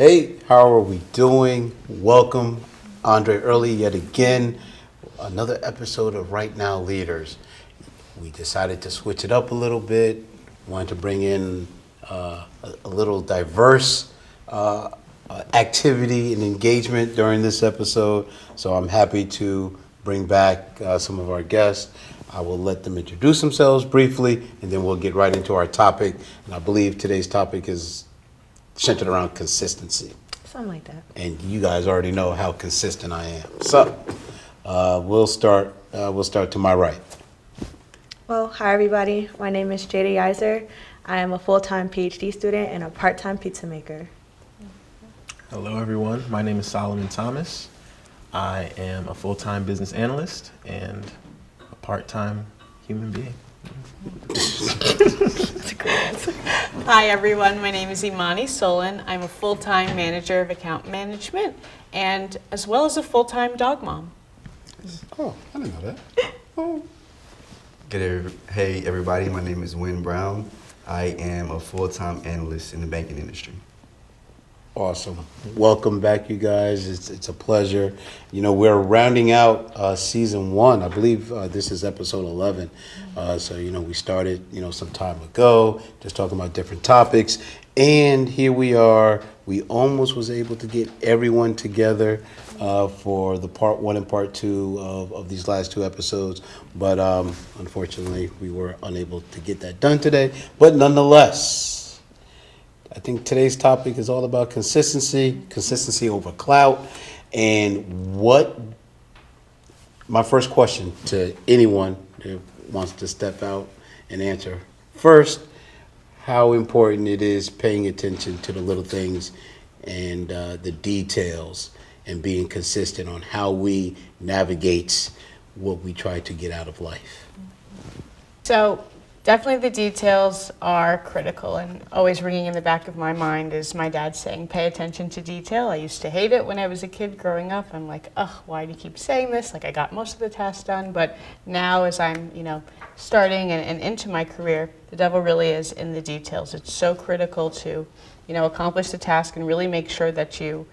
Hey, how are we doing? Welcome, Andre Early, yet again. Another episode of Right Now Leaders. We decided to switch it up a little bit. Wanted to bring in a little diverse activity and engagement during this episode. So I'm happy to bring back some of our guests. I will let them introduce themselves briefly, and then we'll get right into our topic. And I believe today's topic is centered around consistency. Something like that. And you guys already know how consistent I am. So we'll start to my right. Well, hi everybody. My name is Jada Yiser. I am a full-time PhD student and a part-time pizza maker. Hello everyone, my name is Solomon Thomas. I am a full-time business analyst and a part-time human being. That's a great answer. Hi everyone, my name is Imani Solon. I'm a full-time manager of account management and as well as a full-time dog mom. Oh, I didn't know that. Oh. Hey everybody, my name is Win Brown. I am a full-time analyst in the banking industry. Awesome. Welcome back, you guys. It's a pleasure. You know, we're rounding out season 1. I believe this is episode 11. So, you know, we started, some time ago, just talking about different topics. And here we are. We almost was able to get everyone together for the part 1 and part 2 of these last 2 episodes. But unfortunately, we were unable to get that done today. But nonetheless, I think today's topic is all about consistency over clout. And my first question to anyone who wants to step out and answer first, how important it is paying attention to the little things and the details and being consistent on how we navigate what we try to get out of life. So definitely the details are critical, and always ringing in the back of my mind is my dad saying, pay attention to detail. I used to hate it when I was a kid growing up. I'm like, why do you keep saying this? Like, I got most of the tasks done, but now as I'm, starting and into my career, the devil really is in the details. It's so critical to, accomplish the task and really make sure that you,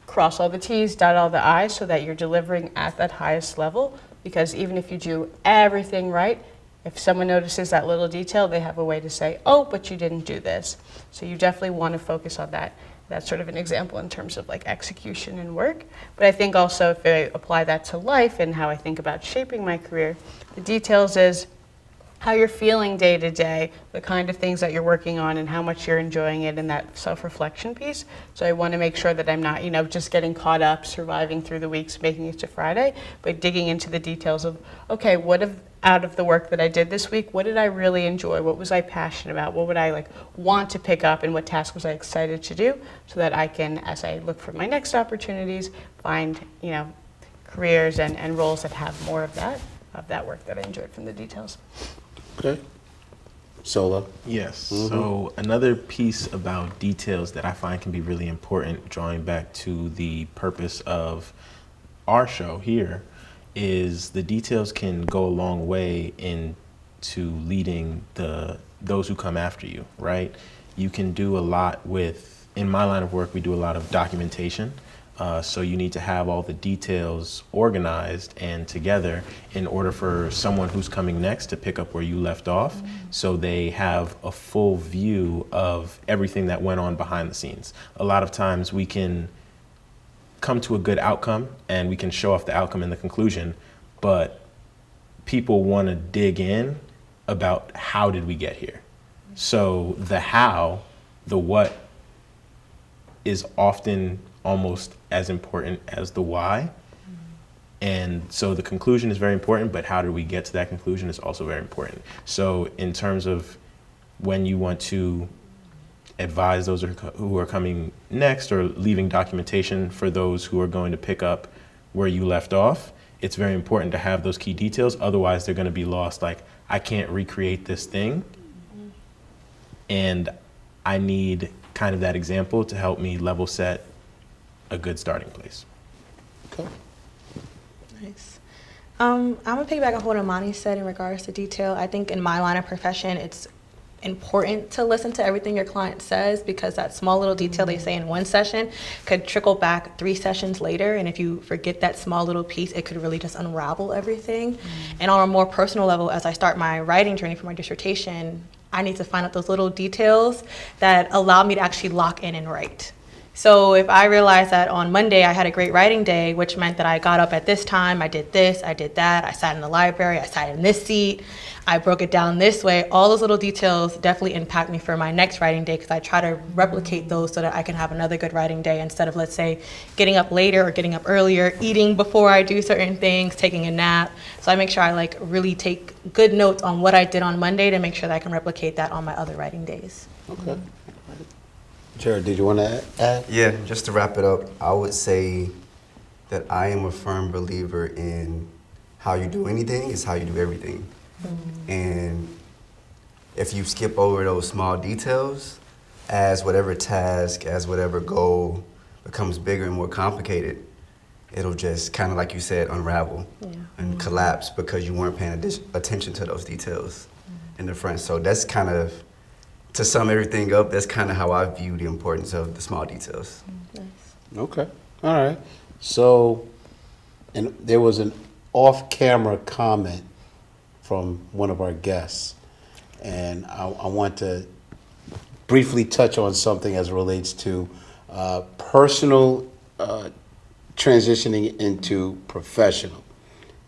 cross all the T's, dot all the I's so that you're delivering at that highest level, because even if you do everything right, if someone notices that little detail, they have a way to say, oh, but you didn't do this. So you definitely want to focus on that. That's sort of an example in terms of like execution and work. But I think also if I apply that to life and how I think about shaping my career, the details is how you're feeling day to day, the kind of things that you're working on and how much you're enjoying it, and that self-reflection piece. So I want to make sure that I'm not, just getting caught up, surviving through the weeks, making it to Friday, but digging into the details of, okay, out of the work that I did this week, what did I really enjoy? What was I passionate about? What would I want to pick up, and what task was I excited to do, so that I can, as I look for my next opportunities, find, careers and roles that have more of that work that I enjoyed from the details. Okay. Solo. Yes, So another piece about details that I find can be really important, drawing back to the purpose of our show here, is the details can go a long way into leading those who come after you, right? You can do a lot in my line of work, we do a lot of documentation. So you need to have all the details organized and together in order for someone who's coming next to pick up where you left off, so they have a full view of everything that went on behind the scenes. A lot of times we can come to a good outcome and we can show off the outcome in the conclusion, but people want to dig in about how did we get here. So the how, the what, is often almost as important as the why. And so the conclusion is very important, but how do we get to that conclusion is also very important. So in terms of when you want to advise those who are coming next, or leaving documentation for those who are going to pick up where you left off, it's very important to have those key details. Otherwise, they're going to be lost. Like, I can't recreate this thing, and I need kind of that example to help me level set a good starting place. Okay. Nice. I'm going to piggyback on what Imani said in regards to detail. I think in my line of profession, it's important to listen to everything your client says, because that small little detail they say in one session could trickle back 3 sessions later, and if you forget that small little piece, it could really just unravel everything. And on a more personal level, as I start my writing journey for my dissertation, I need to find out those little details that allow me to actually lock in and write. So if I realized that on Monday I had a great writing day, which meant that I got up at this time, I did this, I did that, I sat in the library, I sat in this seat, I broke it down this way, all those little details definitely impact me for my next writing day, because I try to replicate those so that I can have another good writing day, instead of, let's say, getting up later or getting up earlier, eating before I do certain things, taking a nap. So I make sure I really take good notes on what I did on Monday to make sure that I can replicate that on my other writing days. Okay. Jared, did you want to add? Yeah, just to wrap it up, I would say that I am a firm believer in how you do anything is how you do everything. And if you skip over those small details, as whatever task, as whatever goal becomes bigger and more complicated, it'll just kind of, like you said, unravel and collapse because you weren't paying attention to those details in the front. So that's kind of, to sum everything up, that's kind of how I view the importance of the small details. Nice. Okay. All right. So, and there was an off-camera comment from one of our guests, and I want to briefly touch on something as it relates to personal transitioning into professional,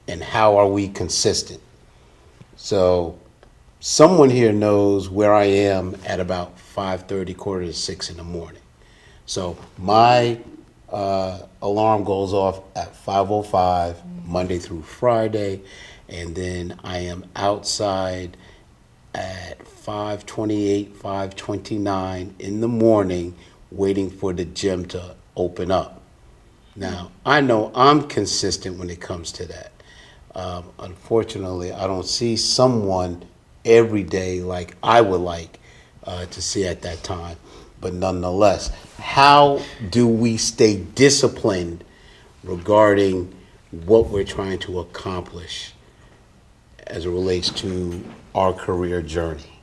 and how are we consistent. So someone here knows where I am at about 5:30, 5:45 in the morning. So my alarm goes off at 5:05 Monday through Friday, and then I am outside at 5:28, 5:29 in the morning waiting for the gym to open up. Now, I know I'm consistent when it comes to that. Unfortunately, I don't see someone every day like I would like to see at that time. But nonetheless, how do we stay disciplined regarding what we're trying to accomplish as it relates to our career journey?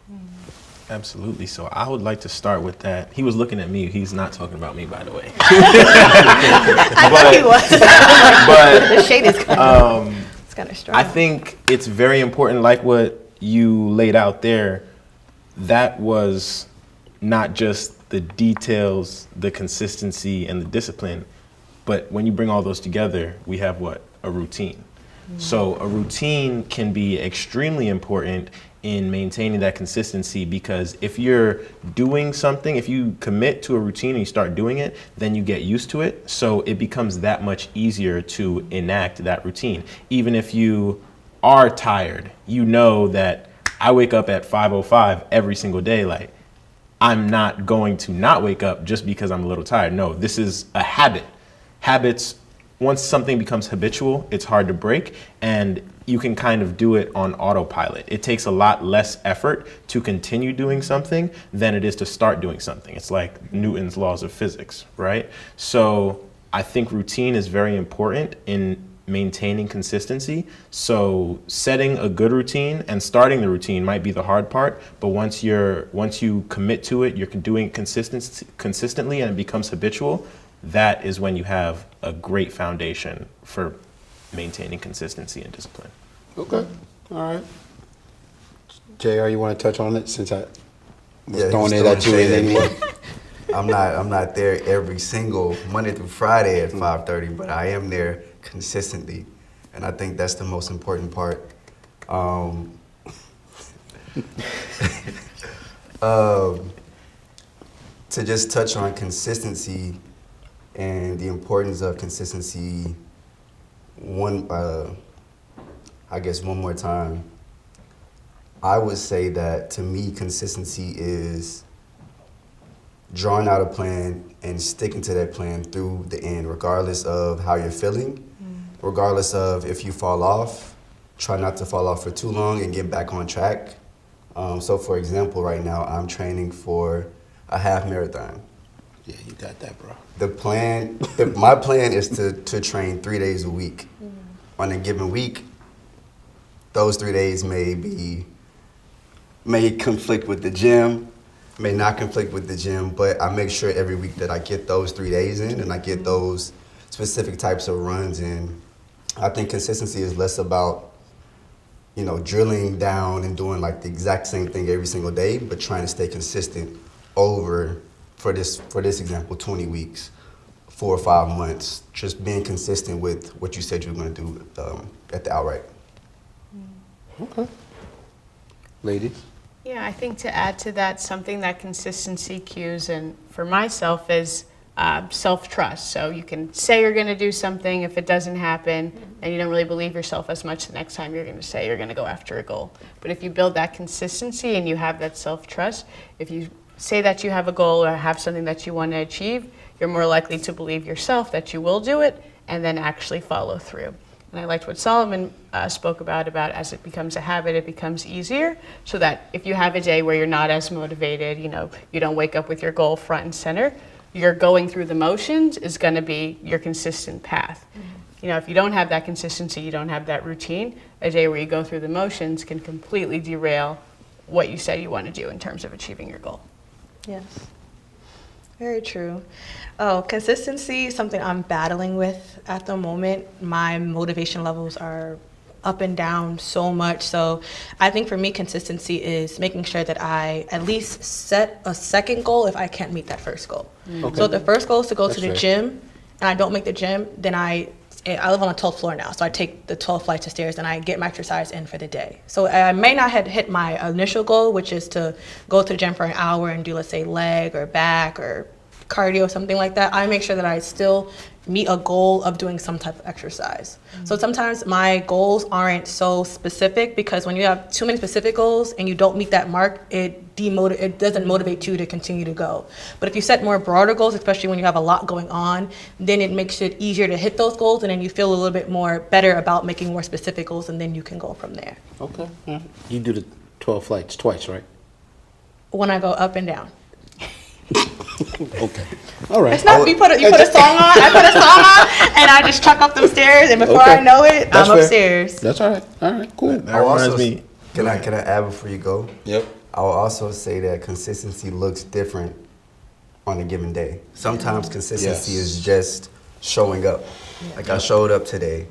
Absolutely. So I would like to start with that. He was looking at me. He's not talking about me, by the way. I thought he was. But The shade is coming. It's kind of strong. I think it's very important, like what you laid out there, that was not just the details, the consistency, and the discipline, but when you bring all those together, we have what? A routine. So a routine can be extremely important in maintaining that consistency, because if you're doing something, if you commit to a routine and you start doing it, then you get used to it. So it becomes that much easier to enact that routine. Even if you are tired, you know that I wake up at 5:05 every single day. Like, I'm not going to not wake up just because I'm a little tired. No, this is a habit. Habits, once something becomes habitual, it's hard to break, and you can kind of do it on autopilot. It takes a lot less effort to continue doing something than it is to start doing something. It's like Newton's laws of physics, right? So I think routine is very important in maintaining consistency. So setting a good routine and starting the routine might be the hard part, but once you commit to it, you're doing it consistently and it becomes habitual, that is when you have a great foundation for maintaining consistency and discipline. Okay. All right. JR, you want to touch on it, since I was Yeah, throwing he's it at you throwing in shade at anyway? me. I'm not there every single Monday through Friday at 5:30, but I am there consistently, and I think that's the most important part. To just touch on consistency and the importance of consistency, I guess one more time, I would say that to me, consistency is drawing out a plan and sticking to that plan through the end, regardless of how you're feeling, regardless of if you fall off. Try not to fall off for too long and get back on track. So for example, right now I'm training for a half marathon. Yeah, you got that, bro. My plan is to train 3 days a week. On a given week, those 3 days may be may conflict with the gym, may not conflict with the gym, but I make sure every week that I get those 3 days in and I get those specific types of runs in. I think consistency is less about, drilling down and doing like the exact same thing every single day, but trying to stay consistent over, for this example, 20 weeks, 4 or 5 months, just being consistent with what you said you were going to do at the outright. Okay. Ladies? Yeah, I think to add to that, something that consistency cues, and for myself, is self-trust. So you can say you're going to do something. If it doesn't happen, and you don't really believe yourself as much the next time you're going to say you're going to go after a goal. But if you build that consistency and you have that self-trust, if you say that you have a goal or have something that you want to achieve, you're more likely to believe yourself that you will do it and then actually follow through. And I liked what Solomon spoke about as it becomes a habit, it becomes easier, so that if you have a day where you're not as motivated, you don't wake up with your goal front and center, you're going through the motions is going to be your consistent path. If you don't have that consistency, you don't have that routine, a day where you go through the motions can completely derail what you said you want to do in terms of achieving your goal. Yes. Very true. Oh, consistency is something I'm battling with at the moment. My motivation levels are up and down so much. So I think for me, consistency is making sure that I at least set a second goal if I can't meet that first goal. Okay. So if the first goal is to go That's to the fair. gym and I don't make the gym, then I live on the 12th floor now, so I take the 12 flights of stairs and I get my exercise in for the day. So I may not have hit my initial goal, which is to go to the gym for an hour and do, let's say, leg or back or cardio, something like that. I make sure that I still meet a goal of doing some type of exercise. So sometimes my goals aren't so specific, because when you have too many specific goals and you don't meet that mark, it doesn't motivate you to continue to go. But if you set more broader goals, especially when you have a lot going on, then it makes it easier to hit those goals, and then you feel a little bit more better about making more specific goals, and then you can go from there. Okay. You do the 12 flights twice, right? When I go up and down. Okay. All right. It's not, you put a song on, I put a song on, and I just chuck up them stairs, and before Okay. I know it, That's I'm fair. upstairs. That's all right. All right, cool. That reminds me. Can I add before you go? Yep. I will also say that consistency looks different on a given day. Sometimes consistency Yes. is just showing up. Like I showed up today,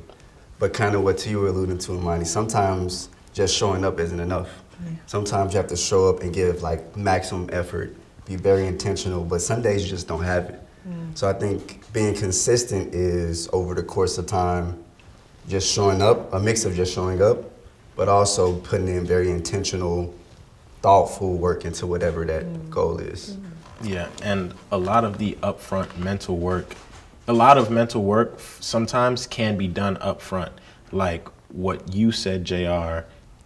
but kind of what you were alluding to, Imani, sometimes just showing up isn't enough. Sometimes you have to show up and give like maximum effort, be very intentional, but some days you just don't have it. So I think being consistent is over the course of time, just showing up, a mix of just showing up, but also putting in very intentional, thoughtful work into whatever that goal is. Yeah, and a lot of the upfront mental work, sometimes can be done upfront. Like what you said, JR,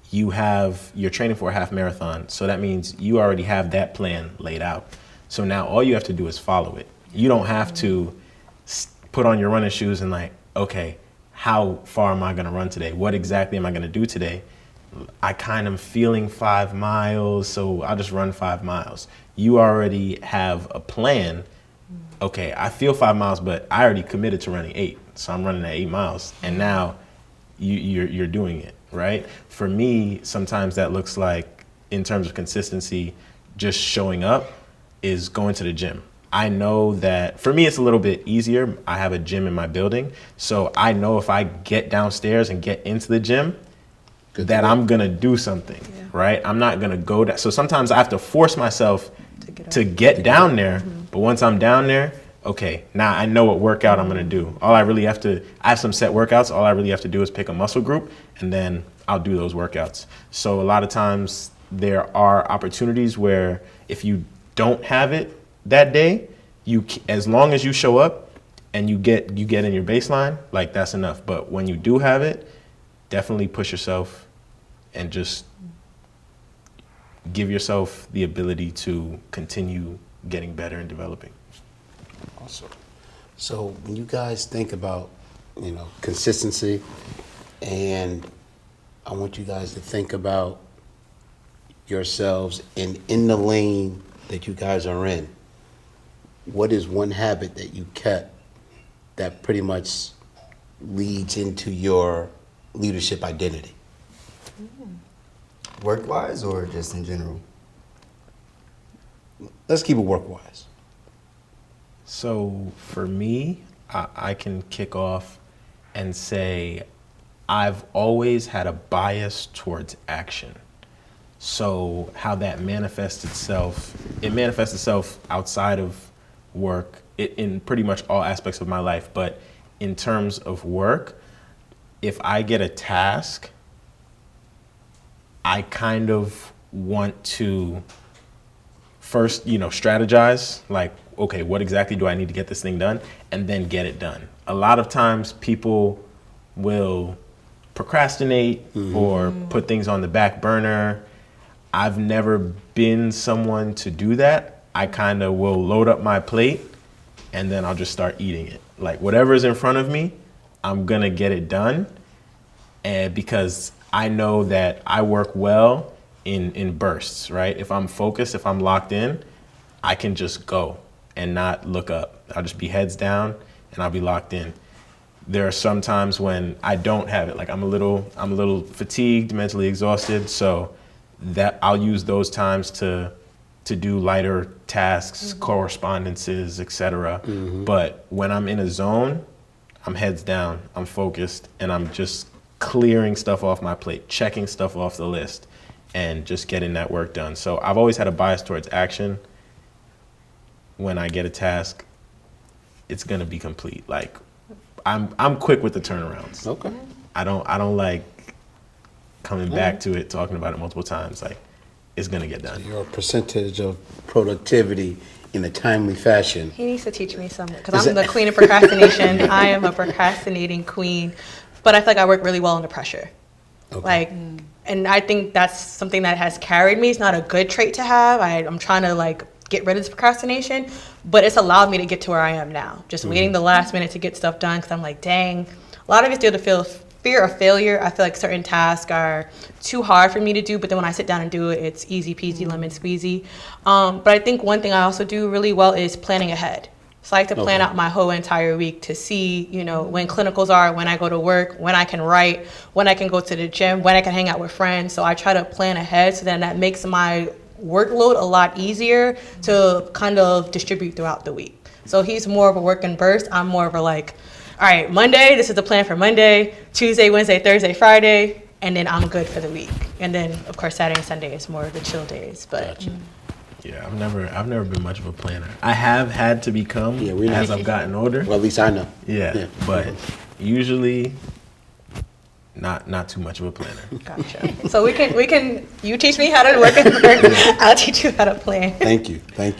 you're training for a half marathon, so that means you already have that plan laid out. So now all you have to do is follow it. You don't have to put on your running shoes and like, okay, how far am I gonna run today? What exactly am I gonna do today? I kind of feeling 5 miles, so I'll just run 5 miles. You already have a plan. Okay, I feel 5 miles, but I already committed to running 8, so I'm running at 8 miles, and now you're doing it, right? For me, sometimes that looks like, in terms of consistency, just showing up is going to the gym. I know that for me it's a little bit easier. I have a gym in my building, so I know if I get downstairs and get into the gym, that I'm gonna do something, right? I'm not gonna go down. So sometimes I have to force myself to get down there. But once I'm down there, okay, now I know what workout I'm gonna do. I have some set workouts. All I really have to do is pick a muscle group, and then I'll do those workouts. So a lot of times there are opportunities where if you don't have it that day, as long as you show up and you get in your baseline, like that's enough. But when you do have it, definitely push yourself and just give yourself the ability to continue getting better and developing. Awesome. So when you guys think about, consistency, and I want you guys to think about yourselves in the lane that you guys are in, what is one habit that you kept that pretty much leads into your leadership identity? work-wise or just in general? Let's keep it work-wise. So for me, I can kick off and say I've always had a bias towards action. So how that manifests itself, it manifests itself outside of work in pretty much all aspects of my life. But in terms of work, if I get a task, I kind of want to first, strategize, like, okay, what exactly do I need to get this thing done? And then get it done. A lot of times people will procrastinate or put things on the back burner. I've never been someone to do that. I kind of will load up my plate and then I'll just start eating it. Like whatever is in front of me, I'm gonna get it done. And because I know that I work well in bursts, right? If I'm focused, if I'm locked in, I can just go and not look up. I'll just be heads down and I'll be locked in. There are some times when I don't have it. Like I'm a little fatigued, mentally exhausted. So that I'll use those times to do lighter tasks, correspondences, etc. But when I'm in a zone, I'm heads down, I'm focused, and I'm just clearing stuff off my plate, checking stuff off the list, and just getting that work done. So I've always had a bias towards action. When I get a task, it's gonna be complete. Like I'm quick with the turnarounds. Okay. I don't like coming back to it, talking about it multiple times. Like it's gonna get done. Your percentage of productivity in a timely fashion. He needs to teach me some, because I'm the queen of procrastination. I am a procrastinating queen, but I feel like I work really well under pressure. Okay. Like, and I think that's something that has carried me. It's not a good trait to have. I'm trying to get rid of this procrastination, but it's allowed me to get to where I am now. Just waiting the last minute to get stuff done, because I'm like, dang. A lot of it's due to fear of failure. I feel like certain tasks are too hard for me to do, but then when I sit down and do it, it's easy peasy lemon squeezy. But I think one thing I also do really well is planning ahead. So I like to plan out my whole entire week to see, when clinicals are, when I go to work, when I can write, when I can go to the gym, when I can hang out with friends. So I try to plan ahead, so then that makes my workload a lot easier to kind of distribute throughout the week. So he's more of a work and burst. I'm more of a all right, Monday, this is the plan for Monday, Tuesday, Wednesday, Thursday, Friday, and then I'm good for the week. And then, of course, Saturday and Sunday is more of the chill days. But Gotcha. Yeah, I've never been much of a planner. I have had to become as I've gotten older. Well, at least I know. Yeah. But usually not too much of a planner. gotcha. So we can. You teach me how to work and burn. I'll teach you how to plan. Thank you. I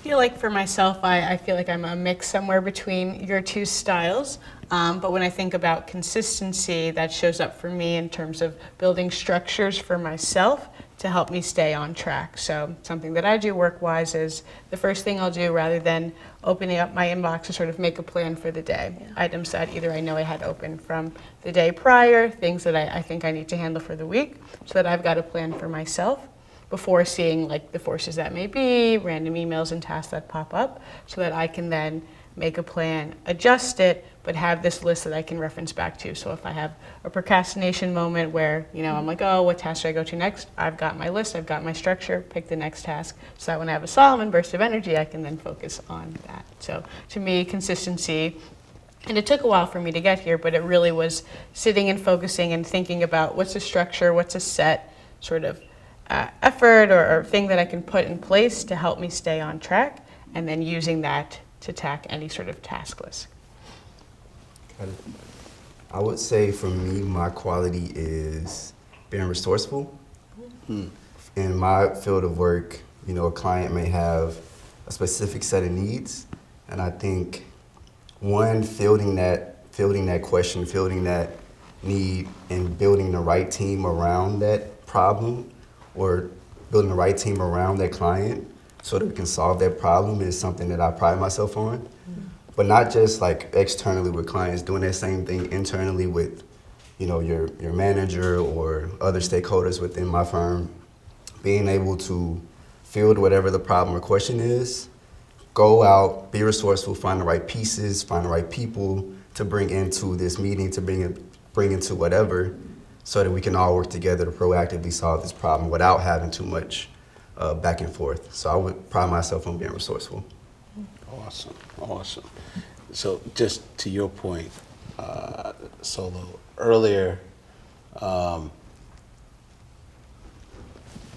feel like for myself, I feel like I'm a mix somewhere between your two styles. But when I think about consistency, that shows up for me in terms of building structures for myself to help me stay on track. So something that I do work-wise is the first thing I'll do, rather than opening up my inbox, to sort of make a plan for the day. Yeah. Items that either I know I had open from the day prior, things that I think I need to handle for the week, so that I've got a plan for myself before seeing the forces that may be, random emails and tasks that pop up, so that I can then make a plan, adjust it, but have this list that I can reference back to. So if I have a procrastination moment where, I'm like, oh, what task should I go to next? I've got my list, I've got my structure, pick the next task, so that when I have a Solomon burst of energy, I can then focus on that. So to me, consistency, and it took a while for me to get here, but it really was sitting and focusing and thinking about what's a structure, what's a set sort of effort or thing that I can put in place to help me stay on track, and then using that to tack any sort of task list. I would say for me, my quality is being resourceful. In my field of work, a client may have a specific set of needs, and I think fielding that question, fielding that need, and building the right team around that problem, or building the right team around that client so that we can solve that problem, is something that I pride myself on. But not just externally with clients, doing that same thing internally with, your manager or other stakeholders within my firm, being able to field whatever the problem or question is, go out, be resourceful, find the right pieces, find the right people to bring into this meeting, to bring into whatever, so that we can all work together to proactively solve this problem without having too much back and forth. So I would pride myself on being resourceful. Awesome, awesome. So just to your point, Solo, earlier,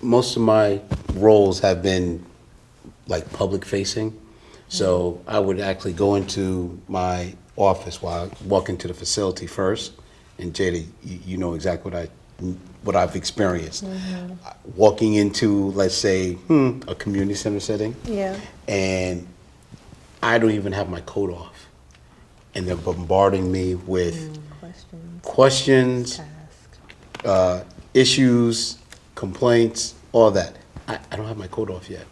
most of my roles have been like public facing. So I would actually go into my office while I walk into the facility first. And Jada, you know exactly what I've experienced. Walking into, let's say, a community center setting, Yeah. and I don't even have my coat off. And they're bombarding me with questions, issues, complaints, all that. I don't have my coat off yet.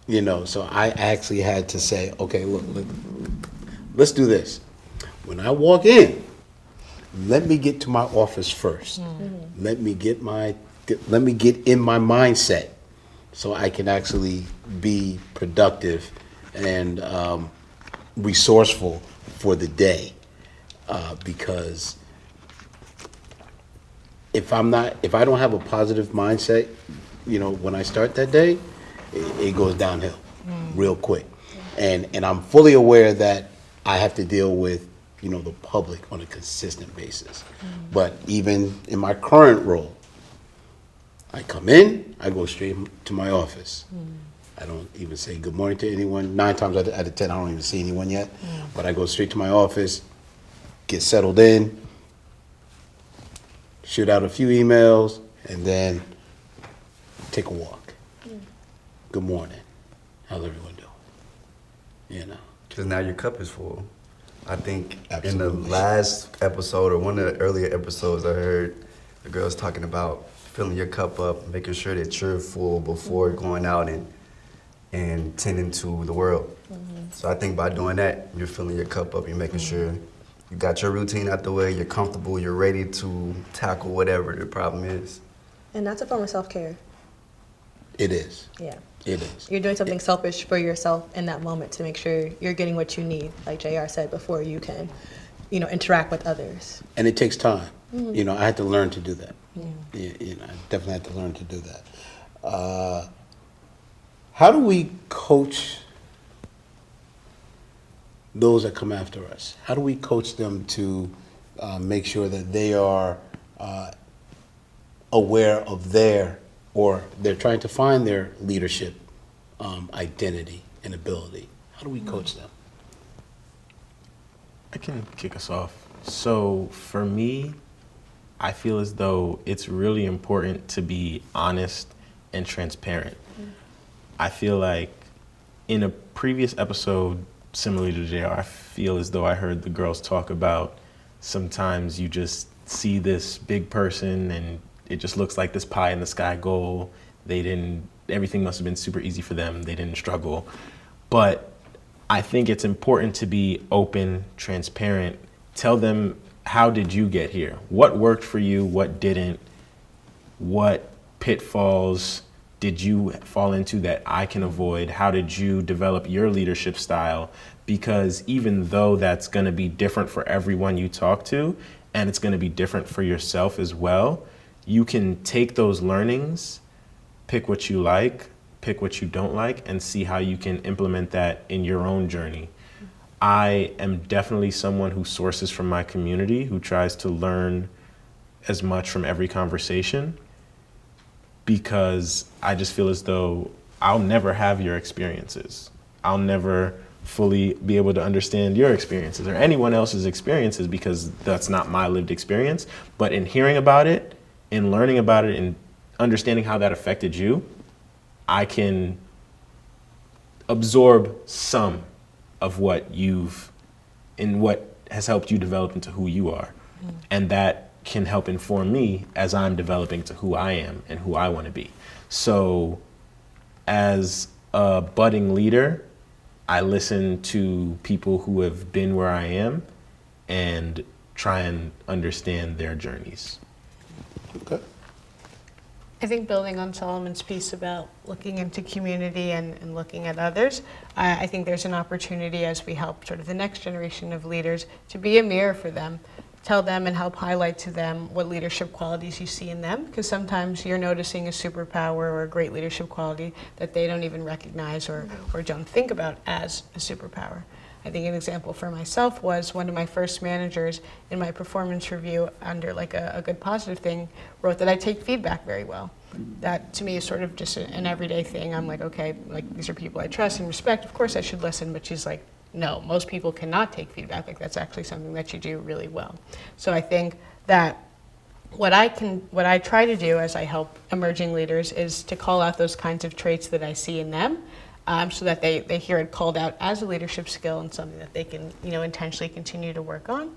You know, so I actually had to say, okay, look, let's do this. When I walk in, let me get to my office first. Let me get in my mindset so I can actually be productive and resourceful for the day. Because if I don't have a positive mindset, you know, when I start that day, it goes downhill real quick. And I'm fully aware that I have to deal with, you know, the public on a consistent basis. But even in my current role, I come in, I go straight to my office. I don't even say good morning to anyone. 9 times out of 10, I don't even see anyone yet. But I go straight to my office, get settled in, shoot out a few emails, and then take a walk. Good morning. How's everyone doing? You know. Because now your cup is full. I think in Absolutely. the last episode or one of the earlier episodes, I heard the girls talking about filling your cup up, making sure that you're full before going out and tending to the world. So I think by doing that, you're filling your cup up, you're making sure you got your routine out the way, you're comfortable, you're ready to tackle whatever the problem is. And that's a form of self-care. It is. Yeah. It is. You're doing something selfish for yourself in that moment to make sure you're getting what you need, like JR said, before you can, you know, interact with others. And it takes time. You know, I had to learn to do that. You know, I definitely had to learn to do that. How do we coach those that come after us? How do we coach them to make sure that they are aware of or they're trying to find their leadership identity and ability? How do we coach them? I can kick us off. So for me, I feel as though it's really important to be honest and transparent. I feel like in a previous episode, similar to JR, I feel as though I heard the girls talk about sometimes you just see this big person and it just looks like this pie in the sky goal. Everything must have been super easy for them. They didn't struggle. But I think it's important to be open, transparent. Tell them, how did you get here? What worked for you? What didn't? What pitfalls did you fall into that I can avoid? How did you develop your leadership style? Because even though that's going to be different for everyone you talk to, and it's going to be different for yourself as well, you can take those learnings, pick what you like, pick what you don't like, and see how you can implement that in your own journey. I am definitely someone who sources from my community, who tries to learn as much from every conversation, because I just feel as though I'll never have your experiences. I'll never fully be able to understand your experiences or anyone else's experiences, because that's not my lived experience. But in hearing about it, in learning about it, and understanding how that affected you, I can absorb some of what has helped you develop into who you are. And that can help inform me as I'm developing to who I am and who I want to be. So as a budding leader, I listen to people who have been where I am and try and understand their journeys. Okay. I think building on Solomon's piece about looking into community and looking at others, I think there's an opportunity as we help sort of the next generation of leaders to be a mirror for them, tell them and help highlight to them what leadership qualities you see in them, because sometimes you're noticing a superpower or a great leadership quality that they don't even recognize or don't think about as a superpower. I think an example for myself was one of my first managers in my performance review under like a good positive thing wrote that I take feedback very well. That to me is sort of just an everyday thing. I'm like, okay, like these are people I trust and respect. Of course I should listen, but she's like, no, most people cannot take feedback. Like that's actually something that you do really well. So I think that what I try to do as I help emerging leaders is to call out those kinds of traits that I see in them, so that they hear it called out as a leadership skill and something that they can, intentionally continue to work on.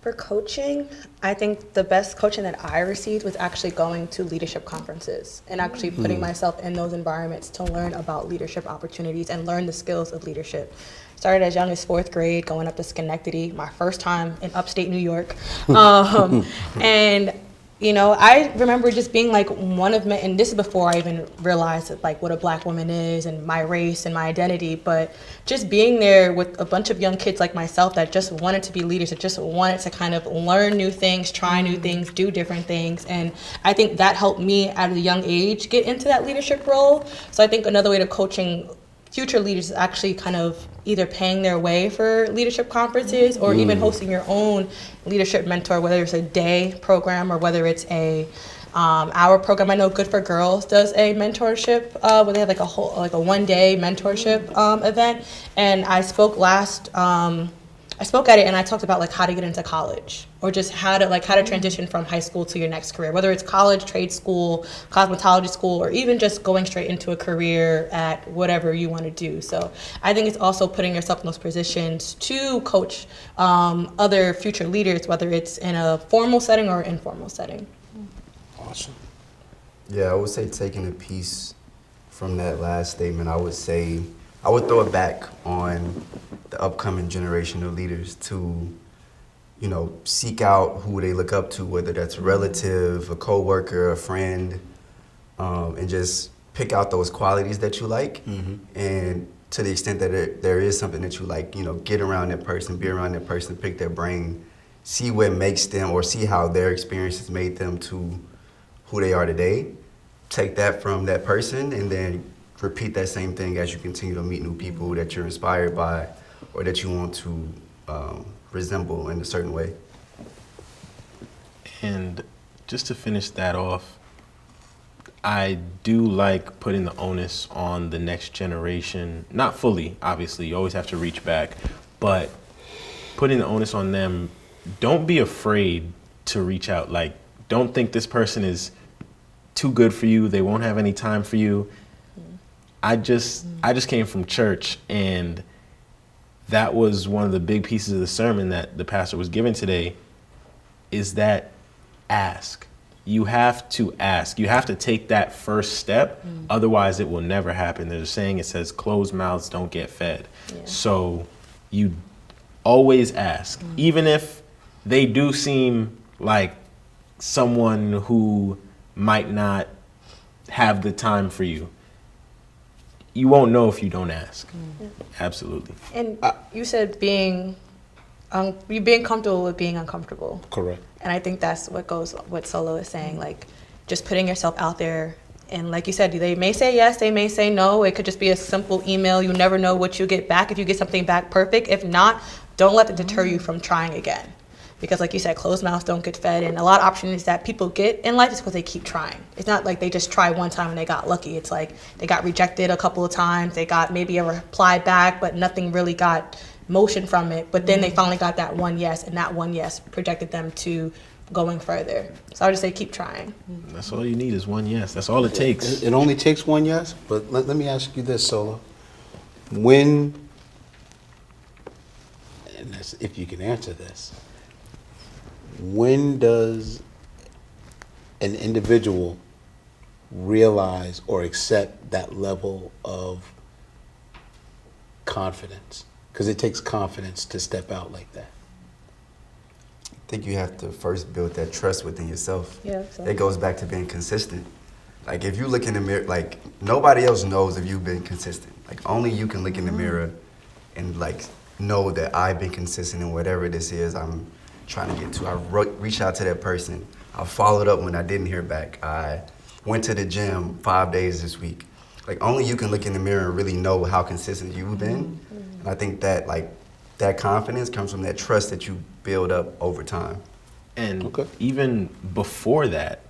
For coaching, I think the best coaching that I received was actually going to leadership conferences and actually putting myself in those environments to learn about leadership opportunities and learn the skills of leadership. Started as young as 4th grade, going up to Schenectady, my first time in upstate New York. And I remember just being like one of and this is before I even realized like what a Black woman is and my race and my identity, but just being there with a bunch of young kids like myself that just wanted to be leaders, that just wanted to kind of learn new things, try new things, do different things. And I think that helped me at a young age get into that leadership role. So I think another way to coaching future leaders is actually kind of either paying their way for leadership conferences or even hosting your own leadership mentor, whether it's a day program or whether it's a hour program. I know Good for Girls does a mentorship where they have like a one-day mentorship event. And I spoke I spoke at it and I talked about like how to get into college or just how to transition from high school to your next career, whether it's college, trade school, cosmetology school, or even just going straight into a career at whatever you want to do. So I think it's also putting yourself in those positions to coach other future leaders, whether it's in a formal setting or informal setting. Awesome. Yeah, I would say taking a piece from that last statement, I would throw it back on the upcoming generation of leaders to, seek out who they look up to, whether that's a relative, a coworker, a friend, and just pick out those qualities that you like. And to the extent that there is something that you like, get around that person, be around that person, pick their brain, see what makes them or see how their experiences made them to who they are today. Take that from that person and then repeat that same thing as you continue to meet new people that you're inspired by or that you want to resemble in a certain way. And just to finish that off, I do like putting the onus on the next generation, not fully, obviously, you always have to reach back, but putting the onus on them, don't be afraid to reach out. Like, don't think this person is too good for you, they won't have any time for you. I just came from church, and that was one of the big pieces of the sermon that the pastor was giving today, is that ask. You have to ask. You have to take that first step. Otherwise, it will never happen. There's a saying, it says, closed mouths don't get fed. Yeah. So you always ask. Even if they do seem like someone who might not have the time for you. You won't know if you don't ask. Absolutely. And you said being comfortable with being uncomfortable. Correct. And I think that's what Solo is saying, like just putting yourself out there. And like you said, they may say yes, they may say no. It could just be a simple email. You never know what you get back. If you get something back, perfect. If not, don't let it deter you from trying again. Because like you said, closed mouths don't get fed. And a lot of opportunities that people get in life is because they keep trying. It's not like they just try one time and they got lucky. It's like they got rejected a couple of times. They got maybe a reply back, but nothing really got motion from it. But then they finally got that one yes, and that one yes projected them to going further. So I would just say keep trying. That's all you need is one yes. That's all it takes. It only takes one yes, but let me ask you this, Solo. When, and that's, if you can answer this, when does an individual realize or accept that level of confidence? Because it takes confidence to step out like that. I think you have to first build that trust within yourself. Yeah. So. It goes back to being consistent. Like if you look in the mirror, like nobody else knows if you've been consistent. Like only you can look in the mirror and like know that I've been consistent in whatever this is I'm trying to get to. I reached out to that person. I followed up when I didn't hear back. I went to the gym 5 days this week. Like, only you can look in the mirror and really know how consistent you've been. And I think that, like, that confidence comes from that trust that you build up over time. And even before that,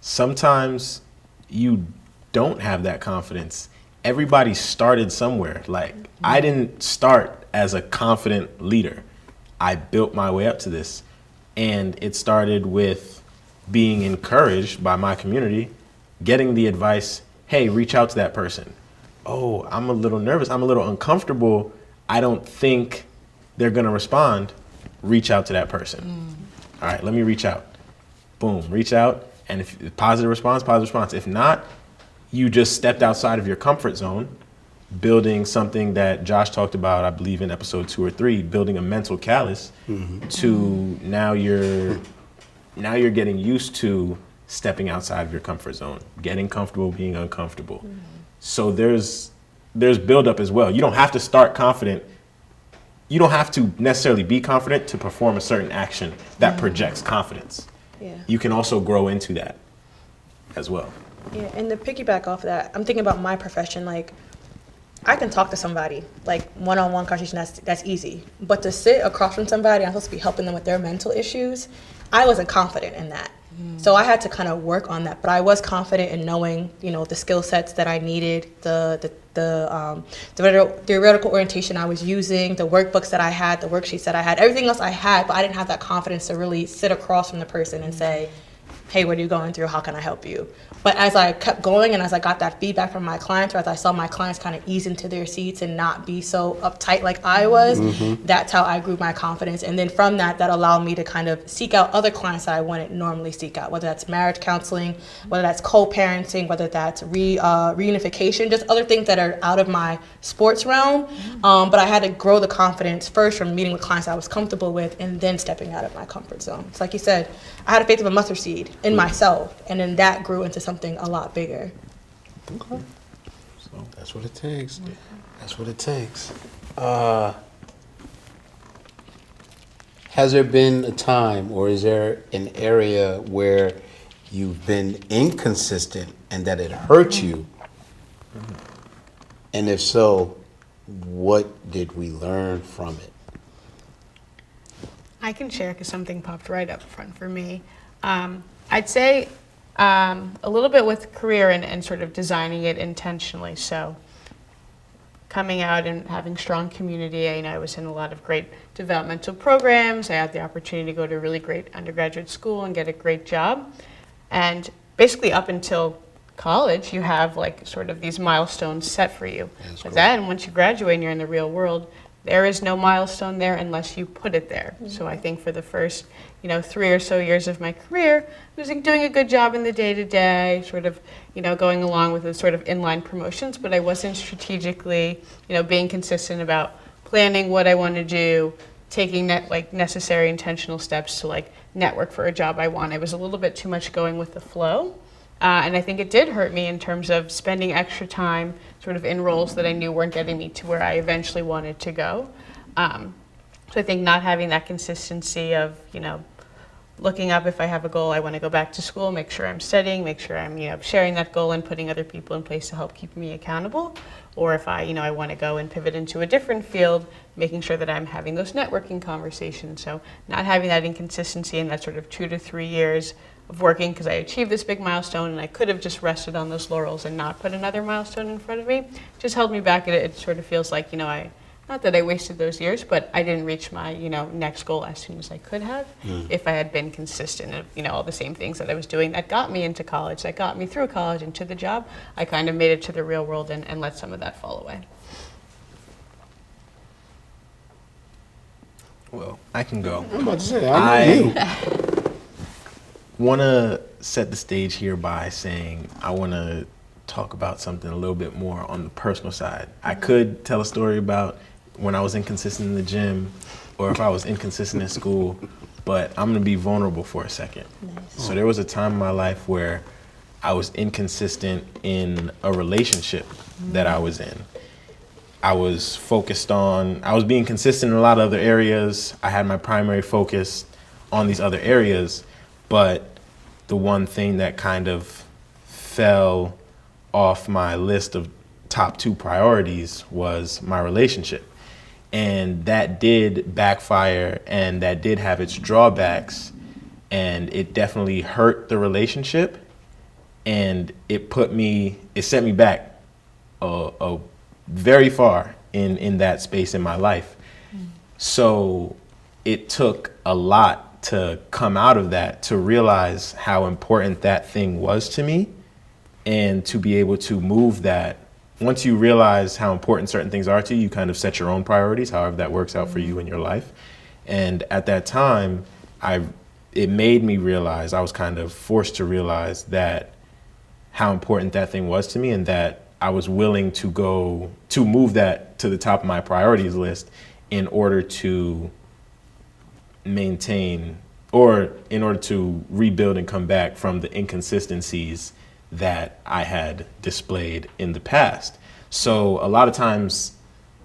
sometimes you don't have that confidence. Everybody started somewhere. Like, I didn't start as a confident leader. I built my way up to this. And it started with being encouraged by my community, getting the advice, hey, reach out to that person. Oh, I'm a little nervous. I'm a little uncomfortable. I don't think they're going to respond. Reach out to that person. All right, let me reach out. Boom, reach out. And if positive response, positive response. If not, you just stepped outside of your comfort zone, building something that Josh talked about, I believe in episode 2 or 3, building a mental callus to now you're getting used to stepping outside of your comfort zone, getting comfortable being uncomfortable. So there's buildup as well. You don't have to start confident. You don't have to necessarily be confident to perform a certain action that projects confidence. Yeah. You can also grow into that as well. Yeah, and to piggyback off that, I'm thinking about my profession. Like, I can talk to somebody, like one-on-one conversation, that's easy. But to sit across from somebody, I'm supposed to be helping them with their mental issues, I wasn't confident in that. So I had to kind of work on that. But I was confident in knowing, the skill sets that I needed, the theoretical orientation I was using, the workbooks that I had, the worksheets that I had, everything else I had, but I didn't have that confidence to really sit across from the person and say, hey, what are you going through? How can I help you? But as I kept going and as I got that feedback from my clients, or as I saw my clients kind of ease into their seats and not be so uptight like I was, that's how I grew my confidence. And then from that allowed me to kind of seek out other clients that I wouldn't normally seek out, whether that's marriage counseling, whether that's co-parenting, whether that's reunification, just other things that are out of my sports realm. But I had to grow the confidence first from meeting with clients I was comfortable with and then stepping out of my comfort zone. It's like you said, I had a faith of a mustard seed in myself, and then that grew into something a lot bigger. Okay. So that's what it takes. That's what it takes. Has there been a time, or is there an area where you've been inconsistent and that it hurt you? And if so, what did we learn from it? I can share because something popped right up front for me. I'd say a little bit with career and sort of designing it intentionally. So coming out and having strong community, I was in a lot of great developmental programs. I had the opportunity to go to a really great undergraduate school and get a great job. And basically up until college, you have like sort of these milestones set for you. But then once you graduate and you're in the real world, there is no milestone there unless you put it there. So I think for the first, 3 or so years of my career, I was doing a good job in the day-to-day, sort of, going along with the sort of inline promotions, but I wasn't strategically, being consistent about planning what I want to do, taking necessary intentional steps to network for a job I want. I was a little bit too much going with the flow. And I think it did hurt me in terms of spending extra time sort of in roles that I knew weren't getting me to where I eventually wanted to go. So I think not having that consistency of, looking up if I have a goal, I want to go back to school, make sure I'm studying, make sure I'm, sharing that goal and putting other people in place to help keep me accountable. Or if I want to go and pivot into a different field, making sure that I'm having those networking conversations. So not having that inconsistency in that sort of 2 to 3 years of working because I achieved this big milestone and I could have just rested on those laurels and not put another milestone in front of me, just held me back. It sort of feels like, not that I wasted those years, but I didn't reach my, next goal as soon as I could have if I had been consistent of, all the same things that I was doing that got me into college, that got me through college and to the job. I kind of made it to the real world and let some of that fall away. Well, I can go. I'm about to say, I know you. Want to set the stage here by saying I want to talk about something a little bit more on the personal side. I could tell a story about when I was inconsistent in the gym or if I was inconsistent in school, but I'm going to be vulnerable for a second. Nice. So there was a time in my life where I was inconsistent in a relationship that I was in. I was being consistent in a lot of other areas. I had my primary focus on these other areas, but the one thing that kind of fell off my list of top 2 priorities was my relationship. And that did backfire, and that did have its drawbacks, and it definitely hurt the relationship, and it set me back very far in that space in my life. So it took a lot to come out of that, to realize how important that thing was to me, and to be able to move that. Once you realize how important certain things are to you, you kind of set your own priorities, however that works out for you in your life. And at that time, it made me realize, I was kind of forced to realize that how important that thing was to me, and that I was willing to move that to the top of my priorities list in order to maintain, or in order to rebuild and come back from the inconsistencies that I had displayed in the past. So a lot of times,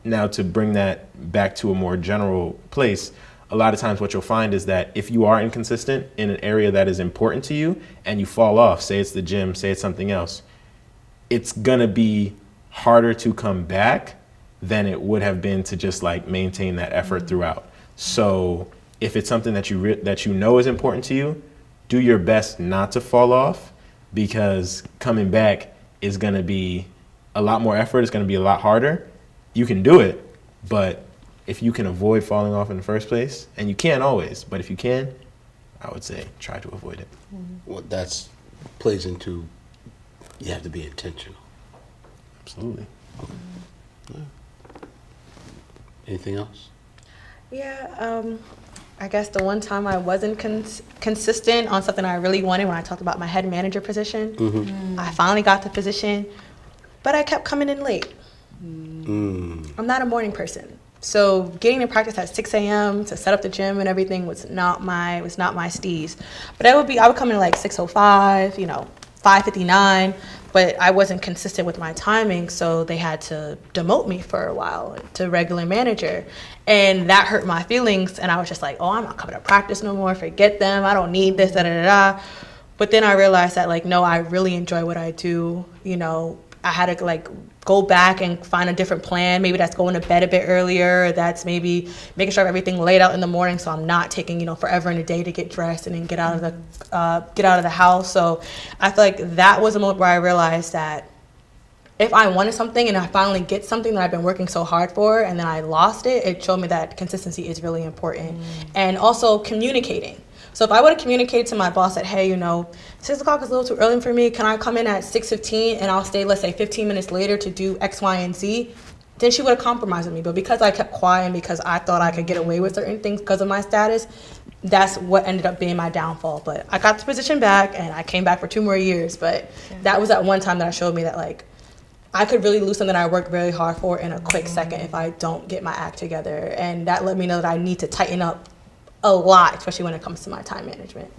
now to bring that back to a more general place, a lot of times what you'll find is that if you are inconsistent in an area that is important to you and you fall off, say it's the gym, say it's something else, it's gonna be harder to come back than it would have been to just like maintain that effort throughout. So if it's something that you know is important to you, do your best not to fall off, because coming back is going to be a lot more effort. It's going to be a lot harder. You can do it, but if you can avoid falling off in the first place, and you can't always, but if you can, I would say try to avoid it. Well, that's plays into, you have to be intentional. Absolutely. Anything else? Yeah, I guess the one time I wasn't consistent on something I really wanted, when I talked about my head manager position, I finally got the position, but I kept coming in late. I'm not a morning person. So getting to practice at 6 a.m. to set up the gym and everything was not my steez. But I would come in like 6:05, 5:59, but I wasn't consistent with my timing, so they had to demote me for a while to regular manager. And that hurt my feelings, and I was just like, oh, I'm not coming to practice no more, forget them, I don't need this, da-da-da-da. But then I realized that, like, no, I really enjoy what I do. I had to, like, go back and find a different plan. Maybe that's going to bed a bit earlier. That's maybe making sure everything laid out in the morning, so I'm not taking, forever in a day to get dressed and then get out of the house. So I feel like that was a moment where I realized that if I wanted something and I finally get something that I've been working so hard for, and then I lost it, it showed me that consistency is really important. And also communicating. So if I would have communicated to my boss that, hey, 6 o'clock is a little too early for me, can I come in at 6:15 and I'll stay, let's say, 15 minutes later to do X, Y, and Z, then she would have compromised with me. But because I kept quiet and because I thought I could get away with certain things because of my status, that's what ended up being my downfall. But I got the position back, and I came back for 2 more years. But that was that one time that showed me that, like, I could really lose something I worked really hard for in a quick second if I don't get my act together. And that let me know that I need to tighten up a lot, especially when it comes to my time management.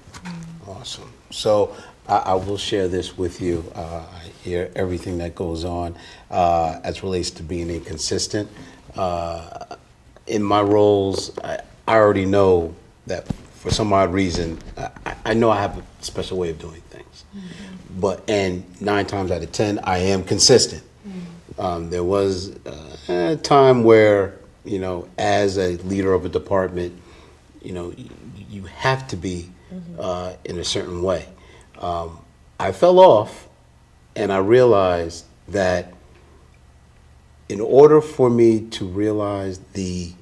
Awesome. So I will share this with you. I hear everything that goes on as relates to being inconsistent. In my roles, I already know that for some odd reason, I know I have a special way of doing things. And 9 times out of 10, I am consistent. There was a time where, as a leader of a department, you have to be in a certain way. I fell off, and I realized that in order for me to realize the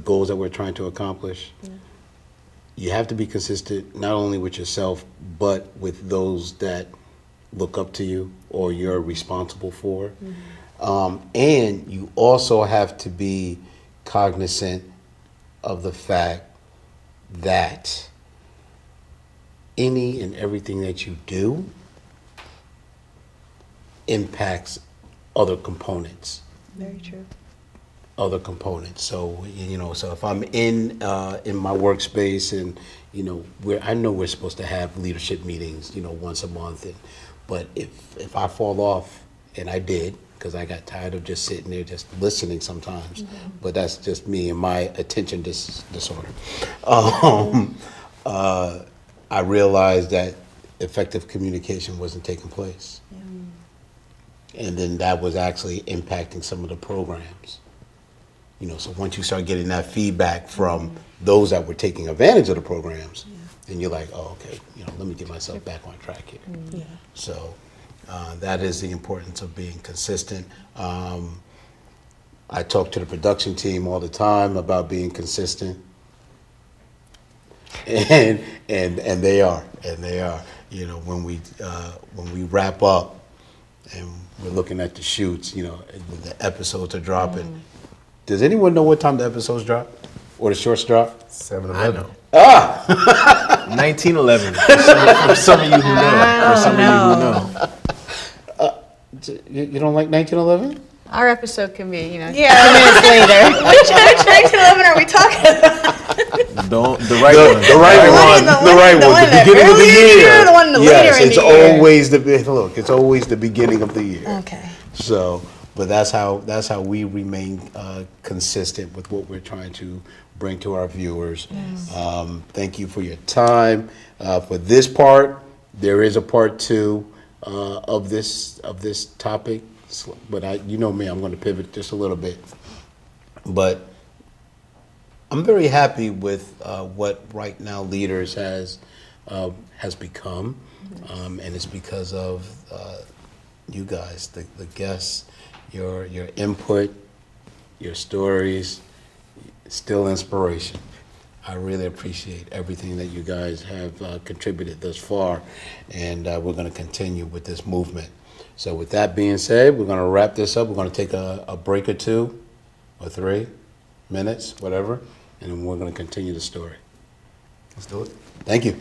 goals that we're trying to accomplish, you have to be consistent not only with yourself, but with those that look up to you or you're responsible for. And you also have to be cognizant of the fact that any and everything that you do impacts other components. Very true. Other components. So so if I'm in my workspace, and I know we're supposed to have leadership meetings once a month, but if I fall off, and I did, because I got tired of just sitting there just listening sometimes. But that's just me and my attention disorder. I realized that effective communication wasn't taking place. And then that was actually impacting some of the programs. You know, so once you start getting that feedback from those that were taking advantage of the programs, then you're like, oh, okay, you know, let me get myself back on track here. Yeah. So that is the importance of being consistent. I talk to the production team all the time about being consistent, and they are. You know, when we wrap up and we're looking at the shoots, you know, when the episodes are dropping. Does anyone know what time the episodes drop or the shorts drop? 7-11. I know. 1911. For some of you who know. For some of you who know. You don't like 1911? Our episode can be, you know, Yeah. 2 minutes later. Which 1911 are we talking about? The right one. The right one. The right the one. one The that beginning of the earlier in the year. year, the one later Yes, in it's the year. always look. It's always the beginning of the year. Okay. So, but that's how we remain consistent with what we're trying to bring to our viewers. Thank you for your time. For this part, there is a part 2 of this topic. But you know me, I'm going to pivot just a little bit. But I'm very happy with what Right Now Leaders has become, and it's because of you guys, the guests, your input, your stories, still inspiration. I really appreciate everything that you guys have contributed thus far, and we're going to continue with this movement. So with that being said, we're going to wrap this up. We're going to take a break or 2 or 3 minutes, whatever, and then we're going to continue the story. Let's do it. Thank you.